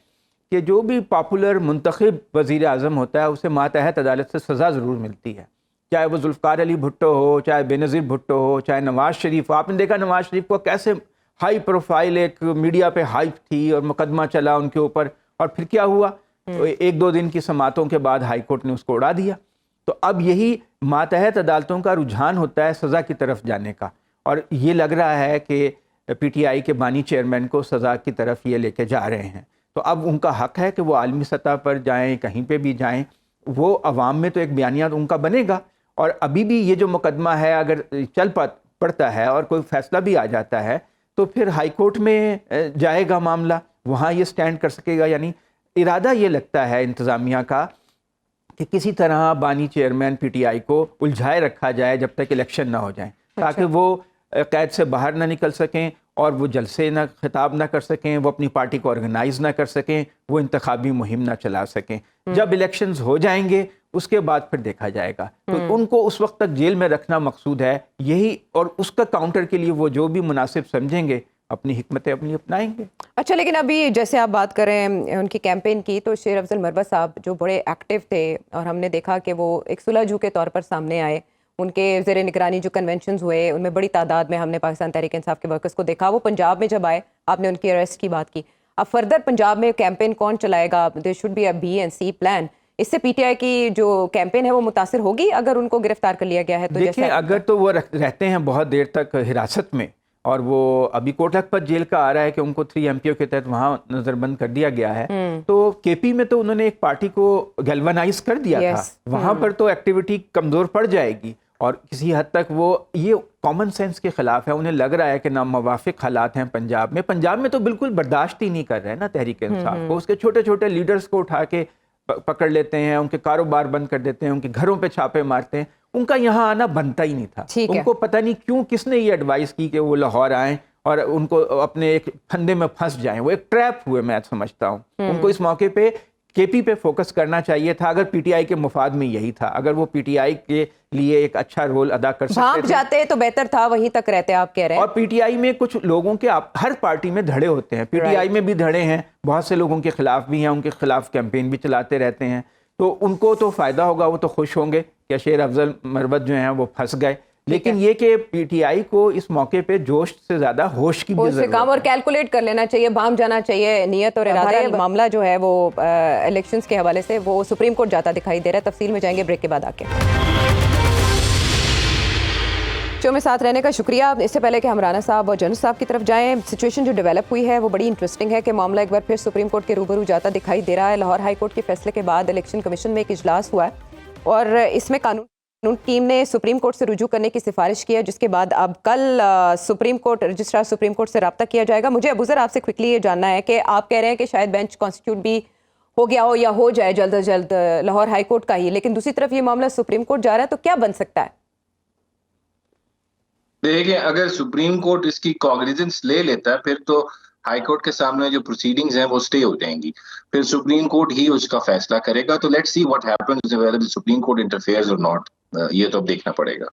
कि जो भी पॉपुलर मुंतखब वज़ीर आज़म होता है उसे मातहत अदालत से सज़ा ज़रूर मिलती है, चाहे वो जुल्फ़िकार अली भुट्टो हो, चाहे बेनज़ीर भुट्टो हो, चाहे नवाज़ शरीफ। आपने देखा नवाज़ शरीफ को कैसे हाई प्रोफाइल एक मीडिया पे हाइप थी और मुकदमा चला उनके ऊपर, और फिर क्या हुआ, तो 1-2 दिन की समातों के बाद हाई कोर्ट ने उसको उड़ा दिया। तो अब यही मातहत अदालतों का रुझान होता है सज़ा की तरफ जाने का, और ये लग रहा है कि PTI के बानी चेयरमैन को सज़ा की तरफ ये लेके जा रहे हैं। तो अब उनका हक है कि वो आलमी सतह पर जाएं, कहीं पे भी जाएं, वो अवाम में तो एक बयानिया उनका बनेगा। और अभी भी ये जो मुकदमा है अगर चल पड़ता है और कोई फैसला भी आ जाता है तो फिर हाई कोर्ट में जाएगा मामला, वहाँ ये स्टैंड कर सकेगा। यानी इरादा ये लगता है इंतज़ामिया का कि किसी तरह बानी चेयरमैन PTI को उलझाए रखा जाए जब तक इलेक्शन ना हो जाए, ताकि वो कैद से बाहर ना निकल सकें और वो जलसे ना खिताब ना कर सकें, वो अपनी पार्टी को ऑर्गेनाइज ना कर सकें, वो इंतखाबी मुहिम ना चला सकें। जब इलेक्शंस हो जाएंगे उसके बाद फिर देखा जाएगा। तो उनको उस वक्त तक जेल में रखना मकसूद है यही, और उसका काउंटर के लिए वो जो भी मुनासिब समझेंगे अपनी हिकमतें अपनी अपनाएंगे। अच्छा, लेकिन अभी जैसे आप बात कर रहे हैं उनकी कैंपेन की, तो शेर अफजल मरवत साहब जो बड़े एक्टिव थे और हमने देखा कि वो एक सुलझू के तौर पर सामने आए, उनके ज़ेरे निगरानी जो कन्वेंशन हुए उनमें बड़ी तादाद में हमने पाकिस्तान तहरीक इंसाफ के वर्कर्स को देखा। वो पंजाब में जब आए, आपने उनकी अरेस्ट की बात की, अब फर्दर पंजाब में कैंपेन कौन चलाएगा? There should be a B&C plan. इससे PTI की जो कैंपेन है वो मुतासिर होगी अगर उनको गिरफ्तार कर लिया गया है तो? देखिए, अगर तो वो रहते हैं बहुत देर तक हिरासत में, और वो अभी कोट लखपत जेल का आ रहा है कि उनको 3 MPO के तहत वहाँ नजरबंद कर दिया गया है, तो KP में तो उन्होंने एक पार्टी को गैल्वनाइज कर दिया था, वहाँ पर तो एक्टिविटी कमज़ोर पड़ जाएगी और किसी हद तक वो ये कॉमन सेंस के खिलाफ है। उन्हें लग रहा है कि नामुवाफिक हालात हैं पंजाब में। पंजाब में तो बिल्कुल बर्दाश्त ही नहीं कर रहे हैं ना तहरीक इंसाफ को, उसके छोटे छोटे लीडर्स को उठा के पकड़ लेते हैं, उनके कारोबार बंद कर देते हैं, उनके घरों पे छापे मारते हैं। उनका यहाँ आना बनता ही नहीं था। उनको पता नहीं क्यों किसने ये एडवाइस की कि वो लाहौर आएं और उनको अपने एक फंदे में फंस जाएं, वो एक ट्रैप हुए मैं समझता हूँ। उनको इस मौके पे KP पे फोकस करना चाहिए था अगर PTI के मुफाद में यही था। अगर वो PTI के लिए एक अच्छा रोल अदा कर सकते थे, जाते तो बेहतर था, वहीं तक रहते आप कह रहे हैं। और PTI में कुछ लोगों के हर पार्टी में धड़े होते हैं, PTI में भी धड़े हैं, बहुत से लोगों के खिलाफ भी हैं, उनके खिलाफ कैंपेन भी चलाते रहते हैं। तो उनको तो फायदा होगा, वो तो खुश होंगे कि शेर अफजल मरवत जो हैं वो फंस गए। लेकिन ये कि PTI को इस मौके पे जोश से ज्यादा होश की भी जरूरत है, और कैलकुलेट कर लेना चाहिए, भाम जाना चाहिए नियत और इरादा। मामला जो है वो इलेक्शंस के हवाले से वो सुप्रीम कोर्ट जाता दिखाई दे रहा है। तफसील में जाएंगे ब्रेक के बाद आके। शो में साथ रहने का शुक्रिया। इससे पहले कि हम राना साहब और जनरल साहब की तरफ जाएं, सिचुएशन जो डेवलप हुई है वो बड़ी इंटरेस्टिंग है कि मामला एक बार फिर सुप्रीम कोर्ट के रूबरू जाता दिखाई दे रहा है। लाहौर हाई कोर्ट के फैसले के बाद इलेक्शन कमीशन में एक इजलास हुआ है और इसमें कानून टीम ने सुप्रीम कोर्ट से रुजू करने की सिफारिश की है, जिसके बाद अब कल supreme court registrar supreme court से रब्ता किया जाएगा। मुझे अबूजर आपसे क्विकली ये जानना है कि आप कह रहे हैं कि शायद बेंच कॉन्स्टिट्यूट भी हो गया हो या हो जाए जल्द अज जल्द लाहौर हाई कोर्ट का ही, लेकिन दूसरी तरफ ये मामला सुप्रीम कोर्ट जा रहा है, तो क्या बन सकता है? देखिए, अगर सुप्रीम कोर्ट इसकी कॉग्निजेंस ले लेता है फिर तो हाई कोर्ट के सामने जो प्रोसीडिंग्स हैं वो स्टे हो जाएंगी, फिर सुप्रीम कोर्ट ही उसका फैसला करेगा। तो let's see what happens whether the supreme court interferes और नॉट, ये तो अब देखना पड़ेगा।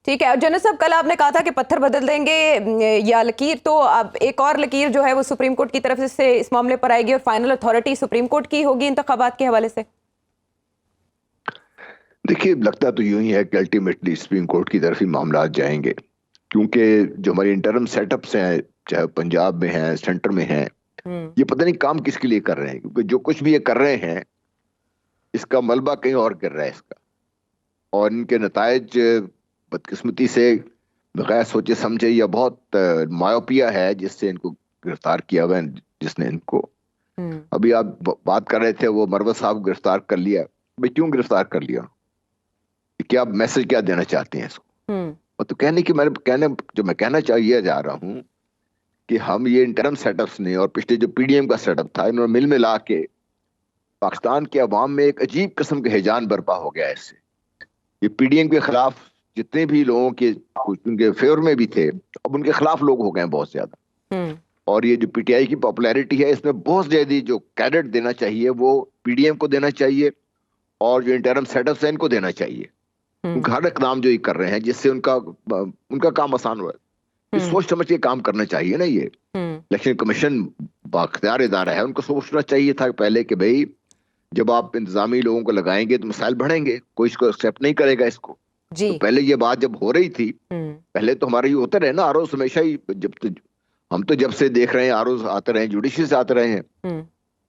ठीक है। जनरल साहब, कल आपने कहा था कि पत्थर बदल देंगे या लकीर, तो अब एक और लकीर जो है वो सुप्रीम कोर्ट की तरफ से इस मामले पर आएगी और फाइनल अथॉरिटी सुप्रीम कोर्ट की होगी इंतखाबात के हवाले से? देखिए, लगता तो यूं ही है कि अल्टीमेटली सुप्रीम कोर्ट की तरफ ही मामला जाएंगे, क्योंकि जो हमारे इंटरम सेटअप्स हैं, चाहे पंजाब में हैं, सेंटर में हैं, ये पता नहीं काम किसके लिए कर रहे हैं, क्योंकि जो कुछ भी ये कर रहे हैं इसका मलबा कहीं और गिर रहा है इसका, और इनके नतायज बदकिस्मती से बगैर सोचे समझे या बहुत मायोपिया है जिससे इनको गिरफ्तार किया हुआ है, जिसने इनको अभी आप बात कर रहे थे वो मरवत साहब गिरफ्तार कर लिया, भाई क्यों गिरफ्तार कर लिया, क्या मैसेज क्या देना चाहते हैं इसको। और तो जो मैं कहना चाहिए जा रहा हूं कि हम ये इंटरम सेटअप्स ने और पिछले जो पीडीएम का सेटअप था, इन्होंने मिल मिला के पाकिस्तान के अवाम में एक अजीब किस्म के हिजान बर्पा हो गया। इससे ये पीडीएम के खिलाफ जितने भी लोगों के उनके फेवर में भी थे, अब उनके खिलाफ लोग हो गए बहुत ज्यादा। और ये जो पीटीआई की पॉपुलैरिटी है, इसमें बहुत ज्यादा जो क्रेडिट देना चाहिए वो पीडीएम को देना चाहिए, और जो इंटरम सेटअप्स है इनको देना चाहिए। उनका हर इकदाम जो ये कर रहे हैं जिससे उनका काम आसान हो रहा है। सोच समझ के काम करना चाहिए ना। ये इलेक्शन कमीशन बाख्तियार इदारा है, उनको सोचना चाहिए था पहले कि भाई जब आप इंतजामी लोगों को लगाएंगे तो मसाइल बढ़ेंगे, कोई इसको एक्सेप्ट नहीं करेगा इसको। जी। तो पहले ये बात जब हो रही थी, पहले तो हमारे ये होते रहे ना आरोज, हमेशा ही हम तो जब से देख रहे हैं आरोज आते रहे, जुडिशरी से आते रहे हैं।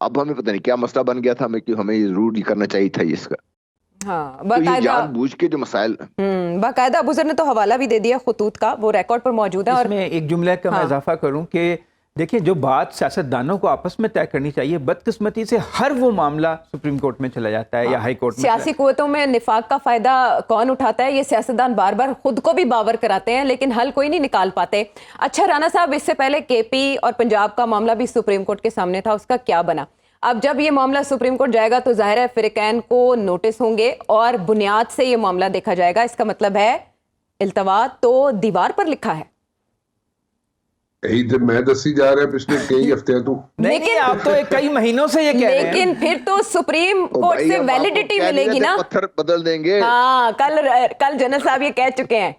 अब हमें पता नहीं क्या मसला बन गया था, हमें ये जरूर करना चाहिए था इसका। हाँ, तो ये जानबूझ के जो मसाइल बाकायदा अबूजर ने तो हवाला भी दे दिया खतूत का, वो रिकॉर्ड पर मौजूद है। और इसमें एक जुमले का मैं इजाफा करूं कि देखिए, जो बात सियासतदानों को आपस में तय करनी चाहिए, बदकिस्मती से हर वो मामला सुप्रीम कोर्ट में चला जाता है या हाई कोर्ट में। सियासी कुव्वतों में निफाक का फायदा कौन उठाता है, ये सियासतदान बार बार खुद को भी बावर कराते हैं, लेकिन हल कोई नहीं निकाल पाते। अच्छा राना साहब, इससे पहले केपी और पंजाब का मामला भी सुप्रीम कोर्ट के सामने था, उसका क्या बना? अब जब ये मामला सुप्रीम कोर्ट जाएगा तो जाहिर है फिरकैन को नोटिस होंगे और बुनियाद से ये मामला देखा जाएगा। इसका मतलब है इल्तवा तो दीवार पर लिखा है। यही तो मैं दसी जा रहा है पिछले कई हफ्ते तो। लेकिन आप तो कई महीनों से ये कह रहे हैं। लेकिन फिर तो सुप्रीम कोर्ट से वैलिडिटी मिलेगी ना। पत्थर बदल देंगे। हाँ, कल जनरल साहब ये कह चुके हैं।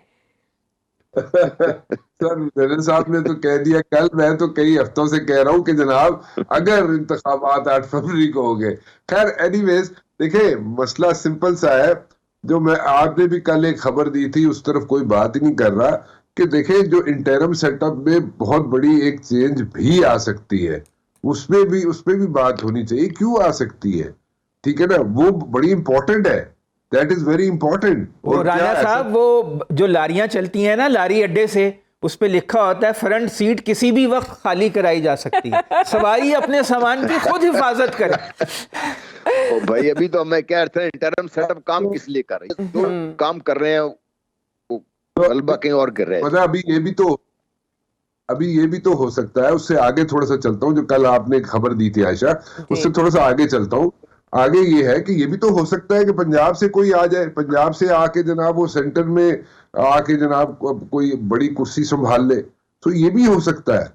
सर जनरल साहब ने तो कह दिया कल, मैं तो कई हफ्तों से कह रहा हूं कि जनाब अगर इंतखाबात 8 फरवरी को हो गए। खैर एनीवेज, देखिए मसला सिंपल सा है, जो मैं आपने भी कल एक खबर दी थी उस तरफ कोई बात ही नहीं कर रहा कि देखिए जो इंटरम सेटअप में बहुत बड़ी एक चेंज भी आ सकती है, उसमें भी बात होनी चाहिए। क्यों आ सकती है, ठीक है ना, वो बड़ी इंपॉर्टेंट है, दैट इज वेरी इंपॉर्टेंट। और राना साहब, वो जो लारियां चलती हैं ना लारी अड्डे से, उस पे लिखा होता है फ्रंट सीट किसी भी वक्त खाली कराई जा सकती है, सवारी अपने सामान की खुद हिफाजत करे। ओ भाई, अभी तो मैं कह रहा था इंटरम सेटअप काम किस लिए कर रही है, तो काम कर रहे हैं गलबा कहीं और कर रहे हैं। अभी ये भी तो हो सकता है। उससे आगे थोड़ा सा चलता हूँ, जो कल आपने खबर दी थी आयशा, उससे थोड़ा सा आगे चलता हूँ। आगे ये है कि ये भी तो हो सकता है कि पंजाब से कोई आ जाए, पंजाब से आके जनाब वो सेंटर में आके जनाब कोई बड़ी कुर्सी संभाल ले, तो ये भी हो सकता है।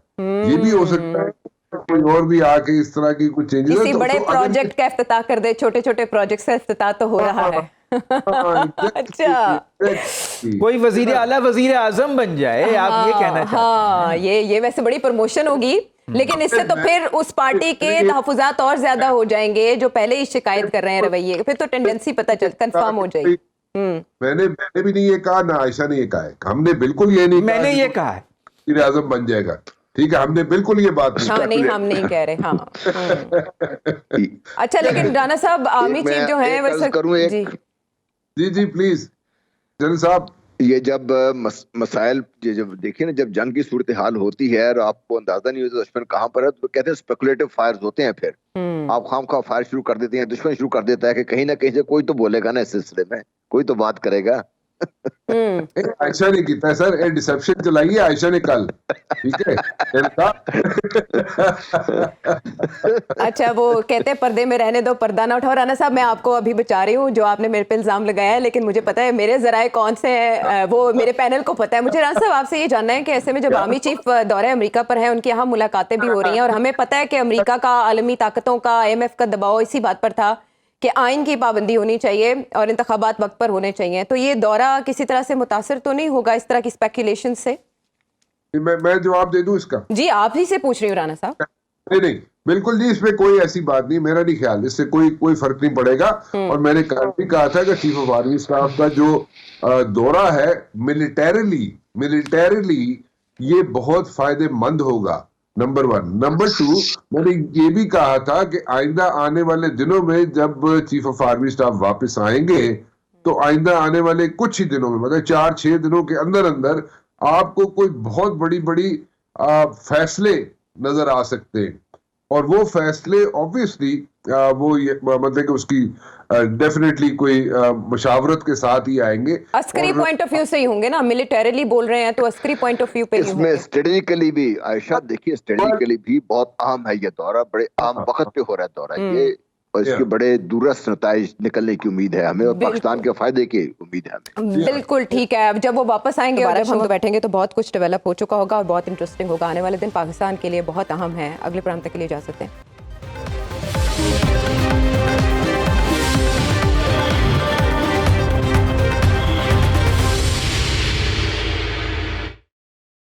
ये भी हो सकता है कोई और भी आके इस तरह की कुछ चेंजेस, किसी बड़े प्रोजेक्ट का इफ्तिताह कर दे। छोटे छोटे प्रोजेक्ट का इफ्तिताह तो हो रहा है। अच्छा, कोई वजीर आला वजीर आजम बन जाए, आप ये कहना चाहते हैं? हाँ, ये वैसे बड़ी प्रमोशन होगी, लेकिन इससे तो फिर उस पार्टी के तहफुजात और ज्यादा हो जाएंगे जो पहले ही शिकायत कर रहे हैं रवैये, फिर तो टेंडेंसी पता चल कंफर्म हो जाएगी। मैंने भी नहीं ये कहा, ना आयशा ने ये कहा है, हमने बिल्कुल ये नहीं, मैंने ये कहा है वजीर आजम बन जाएगा, ठीक है, हमने बिल्कुल ये बात हाँ, नहीं हम नहीं कह रहे। हाँ। अच्छा, लेकिन राना साहब आर्मी चीफ जो है वैसे जी प्लीज जनरल साहब, ये जब मसाइल जब देखिए ना, जब जंग की सूरत हाल होती है और आपको अंदाजा नहीं होता दुश्मन कहाँ पर है, तो कहते हैं स्पेकुलेटिव फायर्स होते हैं। फिर आप खामखा फायर शुरू कर देते हैं, दुश्मन शुरू कर देता है कि कहीं ना कहीं से कोई तो बोलेगा ना इस सिलसिले में, कोई तो बात करेगा। आयशा ने किया सर, डिसेप्शन चलाई है आयशा ने कल, ठीक है। अच्छा, वो कहते हैं पर्दे में रहने दो, पर्दा ना उठाओ। राना साहब, मैं आपको अभी बचा रही हूँ, जो आपने मेरे पे इल्जाम लगाया है, लेकिन मुझे पता है मेरे जराए कौन से हैं, वो मेरे पैनल को पता है। मुझे राना साहब आपसे ये जानना है कि ऐसे में जब आर्मी चीफ दौरे अमेरिका पर है, उनकी यहाँ मुलाकातें भी हो रही हैं, और हमें पता है कि अमेरिका का आलमी ताकतों का IMF का दबाव इसी बात पर था कि आइन की पाबंदी होनी चाहिए और इंतखाबात वक्त पर होने चाहिए, तो ये दौरा किसी तरह से मुतासर तो नहीं होगा इस तरह की स्पेकुलेशन से? मैं जवाब दे दूं इसका? जी, आप ही से पूछ रही हूँ राना साहब। नहीं, बिल्कुल नहीं, इसमें कोई ऐसी बात नहीं, मेरा नहीं ख्याल, इससे कोई फर्क नहीं पड़ेगा। और मैंने कल भी कहा था कि चीफ ऑफ आर्मी स्टाफ का जो दौरा है मिलिटरीली ये बहुत फायदेमंद होगा, नंबर 1। नंबर 2, मैंने ये भी कहा था कि आइंदा आने वाले दिनों में जब चीफ ऑफ आर्मी स्टाफ वापस आएंगे, तो आइंदा आने वाले कुछ ही दिनों में, मतलब 4-6 दिनों के अंदर आपको कोई बहुत बड़ी फैसले नजर आ सकते हैं। और वो फैसले ऑब्वियसली वो मतलब कि उसकी डेफिनेटली कोई मशावरत के साथ ही आएंगे। अस्करी पॉइंट ऑफ व्यू से ही होंगे ना, मिलिटरीली बोल रहे हैं तो अस्करी पॉइंट ऑफ व्यू पे ही इसमें होंगे। स्ट्रेटेजिकली भी आयशा देखिए, स्ट्रेटेजिकली भी बहुत अहम है ये दौरा, बड़े अहम वक्त पे हो रहा है दौरा ये, और इसके बड़े दूरस्थ नताइज निकलने की उम्मीद है हमें, और पाकिस्तान के फायदे की उम्मीद है हमें। बिल्कुल ठीक है। अब जब वो वापस आएंगे और जब हम बैठेंगे तो बहुत कुछ डेवलप हो चुका होगा और बहुत इंटरेस्टिंग होगा। आने वाले दिन पाकिस्तान के लिए बहुत अहम है। अगले प्रोग्राम तक के लिए इजाजत दें।